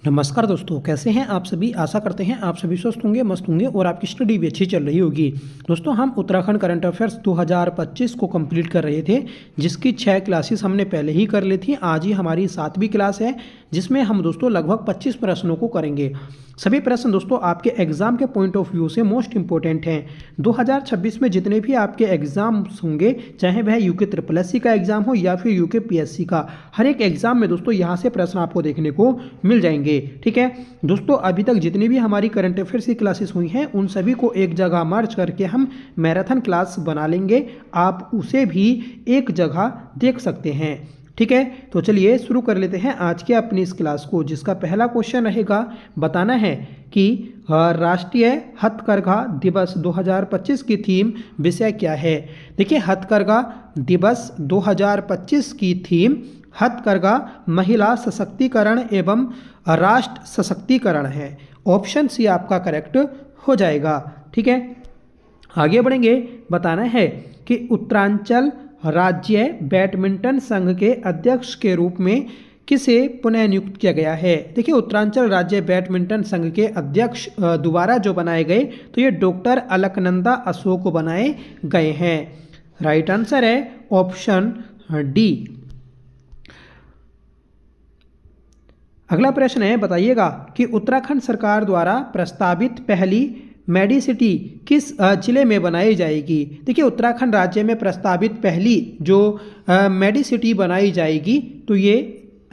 नमस्कार दोस्तों, कैसे हैं आप सभी। आशा करते हैं आप सभी स्वस्थ होंगे, मस्त होंगे और आपकी स्टडी भी अच्छी चल रही होगी। दोस्तों, हम उत्तराखंड करंट अफेयर्स 2025 को कंप्लीट कर रहे थे, जिसकी 6 क्लासेस हमने पहले ही कर ली थी। आज ही हमारी 7वीं क्लास है, जिसमें हम दोस्तों लगभग 25 प्रश्नों को करेंगे। सभी प्रश्न दोस्तों आपके एग्जाम के पॉइंट ऑफ व्यू से मोस्ट इंपॉर्टेंट हैं। 2026 में जितने भी आपके एग्जाम्स होंगे, चाहे वह यूके SSC का एग्जाम हो या फिर यूके PSC का, हर एक एग्जाम में दोस्तों यहाँ से प्रश्न आपको देखने को मिल जाएंगे। ठीक है दोस्तों, अभी तक जितनी भी हमारी करंट अफेयर्स की क्लासेस हुई हैं, उन सभी को एक जगह मर्ज करके हम मैराथन क्लास बना लेंगे। आप उसे भी एक जगह देख सकते हैं। ठीक है, तो चलिए शुरू कर लेते हैं आज के अपनी इस क्लास को, जिसका पहला क्वेश्चन रहेगा, बताना है कि राष्ट्रीय हथकरघा दिवस 2025 की थीम विषय क्या है। देखिए, हथकरघा दिवस 2025 की थीम हथकरघा महिला सशक्तिकरण एवं राष्ट्र सशक्तिकरण है। ऑप्शन सी आपका करेक्ट हो जाएगा। ठीक है, आगे बढ़ेंगे। बताना है कि उत्तरांचल राज्य बैडमिंटन संघ के अध्यक्ष के रूप में किसे पुनः नियुक्त किया गया है। देखिए, उत्तरांचल राज्य बैडमिंटन संघ के अध्यक्ष दोबारा जो बनाए गए, तो ये डॉक्टर अलकनंदा अशोक बनाए गए हैं। राइट आंसर है ऑप्शन डी। अगला प्रश्न है, बताइएगा कि उत्तराखंड सरकार द्वारा प्रस्तावित पहली मेडिसिटी किस जिले में बनाई जाएगी। देखिए, उत्तराखंड राज्य में प्रस्तावित पहली जो मेडिसिटी बनाई जाएगी, तो ये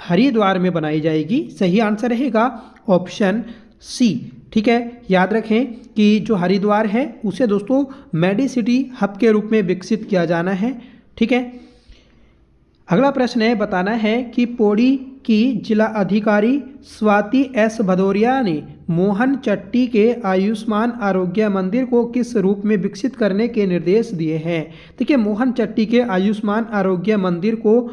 हरिद्वार में बनाई जाएगी। सही आंसर रहेगा ऑप्शन सी। ठीक है, याद रखें कि जो हरिद्वार है उसे दोस्तों मेडिसिटी हब के रूप में विकसित किया जाना है। ठीक है, अगला प्रश्न है, बताना है कि पौड़ी की जिला अधिकारी स्वाति एस भदौरिया ने मोहन चट्टी के आयुष्मान आरोग्य मंदिर को किस रूप में विकसित करने के निर्देश दिए हैं। देखिए, मोहन चट्टी के आयुष्मान आरोग्य मंदिर को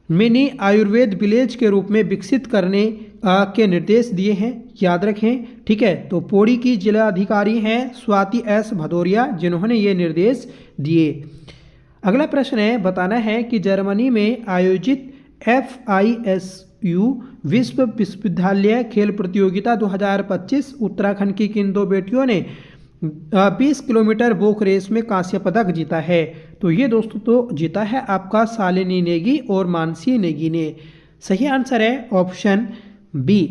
मिनी आयुर्वेद विलेज के रूप में विकसित करने के निर्देश दिए हैं। याद रखें। ठीक है, तो पौड़ी की जिला अधिकारी हैं स्वाति एस भदौरिया, जिन्होंने ये निर्देश दिए। अगला प्रश्न है, बताना है कि जर्मनी में आयोजित FISU विश्व विश्वविद्यालय खेल प्रतियोगिता 2025 उत्तराखंड की किन दो बेटियों ने 20 किलोमीटर वॉक रेस में कांस्य पदक जीता है। तो ये दोस्तों तो जीता है आपका शालिनी नेगी और मानसी नेगी ने। सही आंसर है ऑप्शन बी।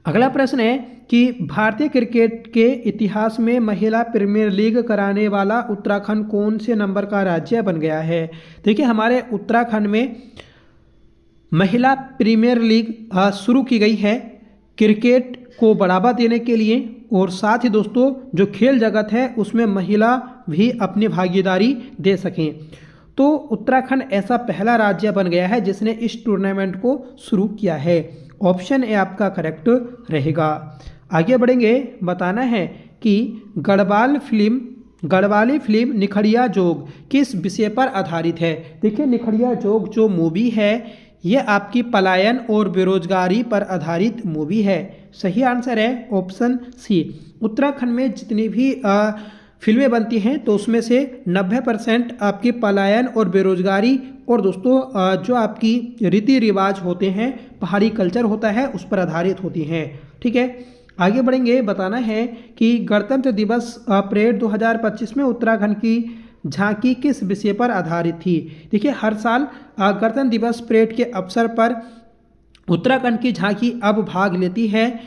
अगला प्रश्न है कि भारतीय क्रिकेट के इतिहास में महिला प्रीमियर लीग कराने वाला उत्तराखंड कौन से नंबर का राज्य बन गया है। देखिए, हमारे उत्तराखंड में महिला प्रीमियर लीग शुरू की गई है क्रिकेट को बढ़ावा देने के लिए, और साथ ही दोस्तों जो खेल जगत है उसमें महिला भी अपनी भागीदारी दे सकें। तो उत्तराखंड ऐसा पहला राज्य बन गया है जिसने इस टूर्नामेंट को शुरू किया है। ऑप्शन ए आपका करेक्ट रहेगा। आगे बढ़ेंगे। बताना है कि गढ़वाली फिल्म निखड़िया जोग किस विषय पर आधारित है। देखिए, निखड़िया जोग जो मूवी है, ये आपकी पलायन और बेरोजगारी पर आधारित मूवी है। सही आंसर है ऑप्शन सी। उत्तराखंड में जितनी भी फिल्में बनती हैं, तो उसमें से 90% आपकी पलायन और बेरोजगारी और दोस्तों जो आपकी रीति रिवाज होते हैं, पहाड़ी कल्चर होता है, उस पर आधारित होती हैं। ठीक है, आगे बढ़ेंगे। बताना है कि गणतंत्र दिवस परेड 2025 में उत्तराखंड की झांकी किस विषय पर आधारित थी। देखिए, हर साल गणतंत्र दिवस परेड के अवसर पर उत्तराखंड की झांकी अब भाग लेती है।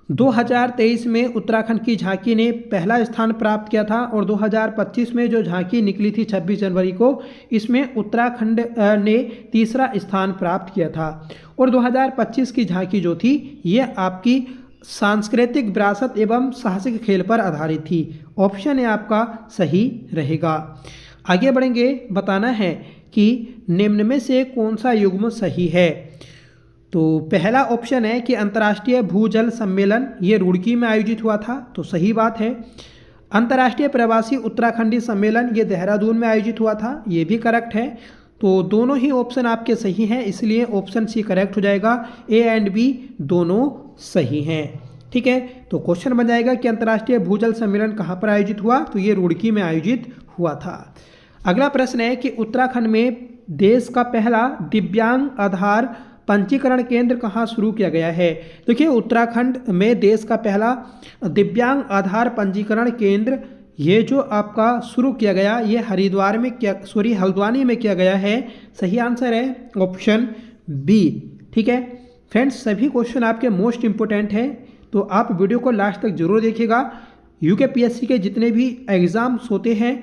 2023 में उत्तराखंड की झांकी ने पहला स्थान प्राप्त किया था, और 2025 में जो झांकी निकली थी 26 जनवरी को, इसमें उत्तराखंड ने तीसरा स्थान प्राप्त किया था। और 2025 की झांकी जो थी, ये आपकी सांस्कृतिक विरासत एवं साहसिक खेल पर आधारित थी। ऑप्शन ए आपका सही रहेगा। आगे बढ़ेंगे। बताना है कि निम्न में से कौन सा युग्म सही है। तो पहला ऑप्शन है कि अंतर्राष्ट्रीय भूजल सम्मेलन ये रुड़की में आयोजित हुआ था, तो सही बात है। अंतर्राष्ट्रीय प्रवासी उत्तराखंडी सम्मेलन ये देहरादून में आयोजित हुआ था, ये भी करेक्ट है। तो दोनों ही ऑप्शन आपके सही हैं, इसलिए ऑप्शन सी करेक्ट हो जाएगा। ए एंड बी दोनों सही हैं। ठीक है, तो क्वेश्चन बन जाएगा कि अंतर्राष्ट्रीय भूजल सम्मेलन कहाँ पर आयोजित हुआ, तो ये रुड़की में आयोजित हुआ था। अगला प्रश्न है कि उत्तराखंड में देश का पहला दिव्यांग आधार पंजीकरण केंद्र कहाँ शुरू किया गया है? देखिए उत्तराखंड में देश का पहला दिव्यांग आधार पंजीकरण केंद्र ये जो आपका शुरू किया गया ये हल्द्वानी में किया गया है। सही आंसर है ऑप्शन बी। ठीक है फ्रेंड्स, सभी क्वेश्चन आपके मोस्ट इंपोर्टेंट हैं, तो आप वीडियो को लास्ट तक जरूर देखिएगा। यूकेपीएससी के जितने भी एग्ज़ाम्स होते हैं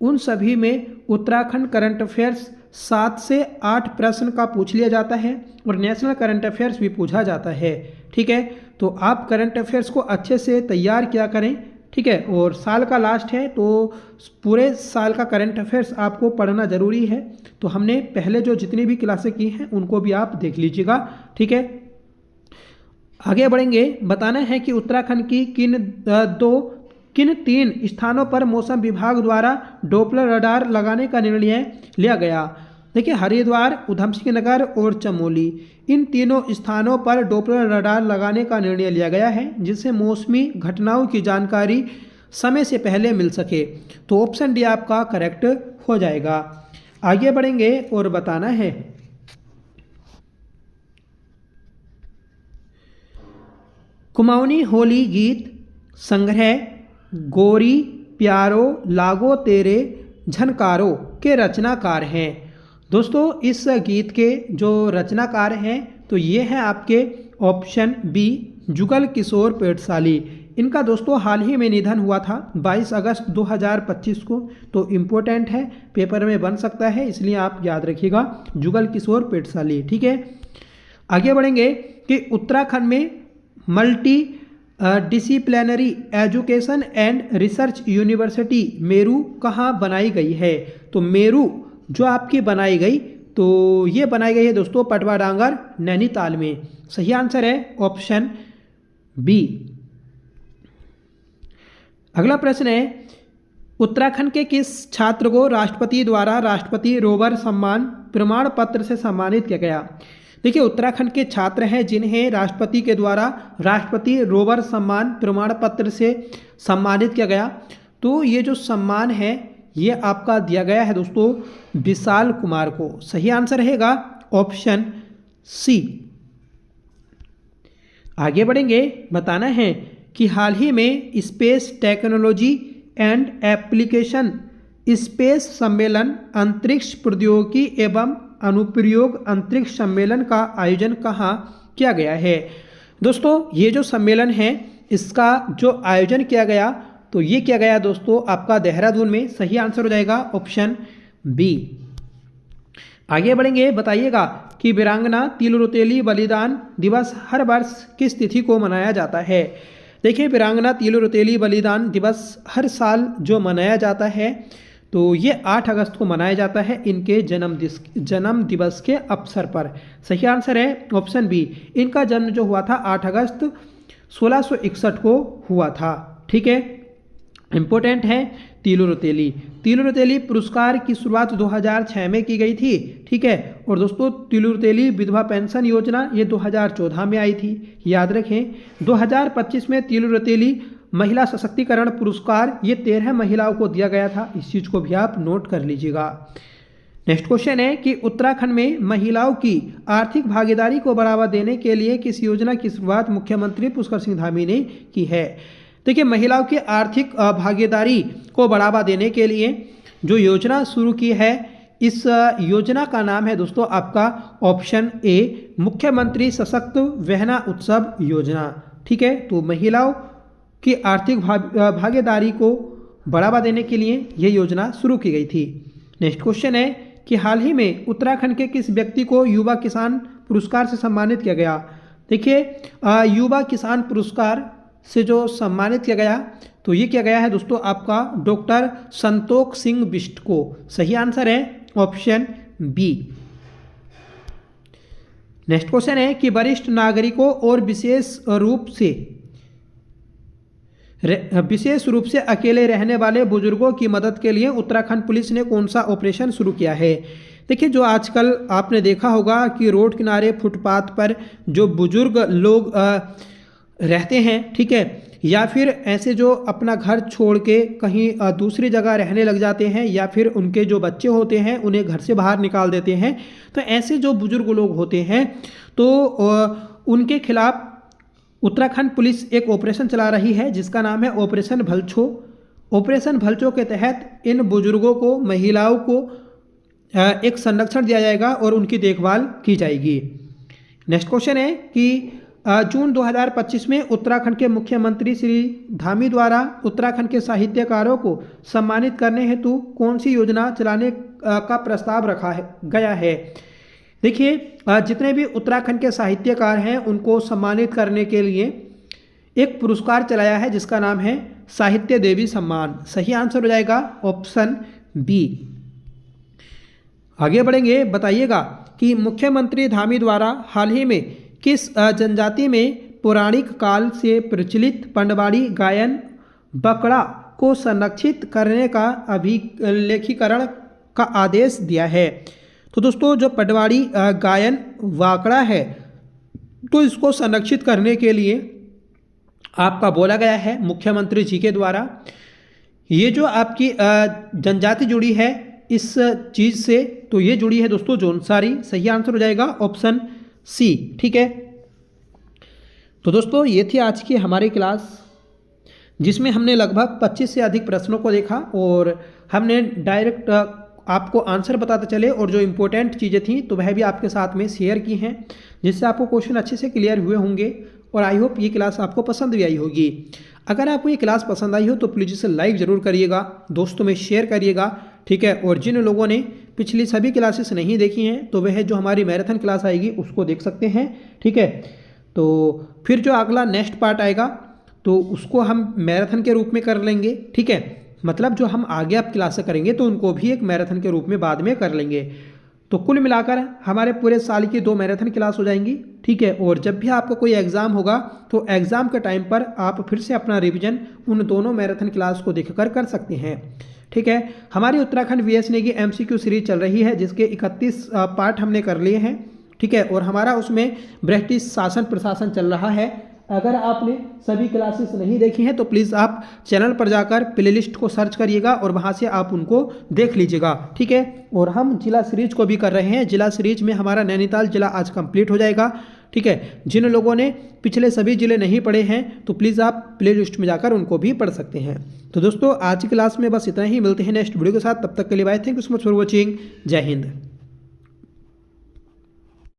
उन सभी में उत्तराखंड करंट अफेयर्स 7 से 8 प्रश्न का पूछ लिया जाता है और नेशनल करंट अफेयर्स भी पूछा जाता है। ठीक है, तो आप करंट अफेयर्स को अच्छे से तैयार किया करें। ठीक है, और साल का लास्ट है तो पूरे साल का करंट अफेयर्स आपको पढ़ना ज़रूरी है। तो हमने पहले जो जितनी भी क्लासें की हैं उनको भी आप देख लीजिएगा। ठीक है, आगे बढ़ेंगे। बताना है कि उत्तराखंड की किन 3 स्थानों पर मौसम विभाग द्वारा डोपलर रडार लगाने का निर्णय लिया गया? देखिए हरिद्वार, उधम सिंह नगर और चमोली, इन तीनों स्थानों पर डोपलर रडार लगाने का निर्णय लिया गया है जिससे मौसमी घटनाओं की जानकारी समय से पहले मिल सके। तो ऑप्शन डी आपका करेक्ट हो जाएगा। आगे बढ़ेंगे और बताना है कुमाऊनी होली गीत संग्रह गोरी प्यारो लागो तेरे झनकारो के रचनाकार हैं। दोस्तों इस गीत के जो रचनाकार हैं तो ये हैं आपके ऑप्शन बी जुगल किशोर पेटसाली। इनका दोस्तों हाल ही में निधन हुआ था 22 अगस्त 2025 को। तो इम्पोर्टेंट है, पेपर में बन सकता है, इसलिए आप याद रखिएगा जुगल किशोर पेटसाली। ठीक है, आगे बढ़ेंगे कि उत्तराखंड में multi disciplinary education and research university Meru कहाँ बनाई गई है? तो मेरू जो आपकी बनाई गई तो ये बनाई गई है दोस्तों पटवा डांगर नैनीताल में। सही आंसर है ऑप्शन बी। अगला प्रश्न है उत्तराखंड के किस छात्र को राष्ट्रपति द्वारा राष्ट्रपति रोवर सम्मान प्रमाण पत्र से सम्मानित किया गया? देखिए उत्तराखंड के छात्र हैं जिन्हें राष्ट्रपति के द्वारा राष्ट्रपति रोवर सम्मान प्रमाण पत्र से सम्मानित किया गया। तो ये जो सम्मान है ये आपका दिया गया है दोस्तों विशाल कुमार को। सही आंसर रहेगा ऑप्शन सी। आगे बढ़ेंगे। बताना है कि हाल ही में space technology and application space सम्मेलन अंतरिक्ष प्रौद्योगिकी एवं अनुप्रयोग अंतरिक्ष सम्मेलन का आयोजन कहाँ किया गया है? दोस्तों ये जो सम्मेलन है इसका जो आयोजन किया गया तो ये किया गया दोस्तों आपका देहरादून में। सही आंसर हो जाएगा ऑप्शन बी। आगे बढ़ेंगे। बताइएगा कि वीरांगना तिल रौतेली बलिदान दिवस हर वर्ष किस तिथि को मनाया जाता है? देखिए वीरांगना तिल रौतेली बलिदान दिवस हर साल जो मनाया जाता है तो ये 8 अगस्त को मनाया जाता है इनके जन्म दिवस के अवसर पर। सही आंसर है ऑप्शन बी। इनका जन्म जो हुआ था 8 अगस्त 1661 को हुआ था। ठीक है, इम्पोर्टेंट है तिल रौतेली पुरस्कार की शुरुआत 2006 में की गई थी। ठीक है, और दोस्तों तिल रौतेली विधवा पेंशन योजना ये 2014 में आई थी, याद रखें। 2025 में तिल रौतेली महिला सशक्तिकरण पुरस्कार ये 13 महिलाओं को दिया गया था, इस चीज़ को भी आप नोट कर लीजिएगा। नेक्स्ट क्वेश्चन है कि उत्तराखंड में महिलाओं की आर्थिक भागीदारी को बढ़ावा देने के लिए किस योजना की शुरुआत मुख्यमंत्री पुष्कर सिंह धामी ने की है? देखिए महिलाओं की आर्थिक भागीदारी को बढ़ावा देने के लिए जो योजना शुरू की है इस योजना का नाम है दोस्तों आपका ऑप्शन ए मुख्यमंत्री सशक्त वहना उत्सव योजना। ठीक है, तो महिलाओं की आर्थिक भागीदारी को बढ़ावा देने के लिए यह योजना शुरू की गई थी। नेक्स्ट क्वेश्चन है कि हाल ही में उत्तराखंड के किस व्यक्ति को युवा किसान पुरस्कार से सम्मानित किया गया? देखिए युवा किसान पुरस्कार से जो सम्मानित किया गया तो ये किया गया है दोस्तों आपका डॉक्टर संतोष सिंह बिष्ट को। सही आंसर है ऑप्शन बी। नेक्स्ट क्वेश्चन है कि वरिष्ठ नागरिकों और विशेष रूप से अकेले रहने वाले बुजुर्गों की मदद के लिए उत्तराखंड पुलिस ने कौन सा ऑपरेशन शुरू किया है? देखिए जो आजकल आपने देखा होगा कि रोड किनारे फुटपाथ पर जो बुजुर्ग लोग रहते हैं, ठीक है, या फिर ऐसे जो अपना घर छोड़ के कहीं दूसरी जगह रहने लग जाते हैं, या फिर उनके जो बच्चे होते हैं उन्हें घर से बाहर निकाल देते हैं। तो ऐसे जो बुजुर्ग लोग होते हैं तो उनके खिलाफ उत्तराखंड पुलिस एक ऑपरेशन चला रही है जिसका नाम है ऑपरेशन भलछो। ऑपरेशन भलछो के तहत इन बुजुर्गों को, महिलाओं को एक संरक्षण दिया जाएगा और उनकी देखभाल की जाएगी। नेक्स्ट क्वेश्चन है कि जून 2025 में उत्तराखंड के मुख्यमंत्री श्री धामी द्वारा उत्तराखंड के साहित्यकारों को सम्मानित करने हेतु कौन सी योजना चलाने का प्रस्ताव रखा गया है। देखिए, जितने भी उत्तराखंड के साहित्यकार हैं उनको सम्मानित करने के लिए एक पुरस्कार चलाया है जिसका नाम है साहित्य देवी सम्मान। सही आंसर हो जाएगा ऑप्शन बी। आगे बढ़ेंगे, बताइएगा कि मुख्यमंत्री धामी द्वारा हाल ही में किस जनजाति में पौराणिक काल से प्रचलित पंडवाड़ी गायन बकड़ा को संरक्षित करने का अभिलेखीकरण का आदेश दिया है। तो दोस्तों, जो पंडवाड़ी गायन वाकड़ा है तो इसको संरक्षित करने के लिए आपका बोला गया है मुख्यमंत्री जी के द्वारा। ये जो आपकी जनजाति जुड़ी है इस चीज़ से, तो ये जुड़ी है दोस्तों जौनसारी। सही आंसर हो जाएगा ऑप्शन सी। ठीक है, तो दोस्तों ये थी आज की हमारी क्लास जिसमें हमने लगभग 25 से अधिक प्रश्नों को देखा और हमने डायरेक्ट आपको आंसर बताते चले और जो इम्पोर्टेंट चीज़ें थी तो वह भी आपके साथ में शेयर की हैं, जिससे आपको क्वेश्चन अच्छे से क्लियर हुए होंगे और आई होप ये क्लास आपको पसंद भी आई होगी। अगर आपको ये क्लास पसंद आई हो तो प्लीज़ इसे लाइक ज़रूर करिएगा, दोस्तों में शेयर करिएगा। ठीक है, और जिन लोगों ने पिछली सभी क्लासेस नहीं देखी हैं तो वह जो हमारी मैराथन क्लास आएगी उसको देख सकते हैं। ठीक है, तो फिर जो अगला नेक्स्ट पार्ट आएगा तो उसको हम मैराथन के रूप में कर लेंगे। ठीक है, मतलब जो हम आगे आप क्लासें करेंगे तो उनको भी एक मैराथन के रूप में बाद में कर लेंगे। तो कुल मिलाकर हमारे पूरे साल की 2 मैराथन क्लास हो जाएंगी। ठीक है, और जब भी आपका कोई एग्ज़ाम होगा तो एग्ज़ाम के टाइम पर आप फिर से अपना रिवीजन उन दोनों मैराथन क्लास को देखकर कर सकते हैं। ठीक है, हमारी उत्तराखंड वीएसएनए की एमसीक्यू सीरीज चल रही है जिसके 31 पार्ट हमने कर लिए हैं। ठीक है, और हमारा उसमें ब्रिटिश शासन प्रशासन चल रहा है। अगर आपने सभी क्लासेस नहीं देखी हैं तो प्लीज़ आप चैनल पर जाकर प्लेलिस्ट को सर्च करिएगा और वहां से आप उनको देख लीजिएगा। ठीक है, और हम जिला सीरीज को भी कर रहे हैं। जिला सीरीज में हमारा नैनीताल जिला आज कंप्लीट हो जाएगा। ठीक है, जिन लोगों ने पिछले सभी जिले नहीं पढ़े हैं तो प्लीज़ आप प्लेलिस्ट में जाकर उनको भी पढ़ सकते हैं। तो दोस्तों आज की क्लास में बस इतना ही, मिलते हैं नेक्स्ट वीडियो के साथ। तब तक के लिए bye, thank you so much for watching. जय हिंद।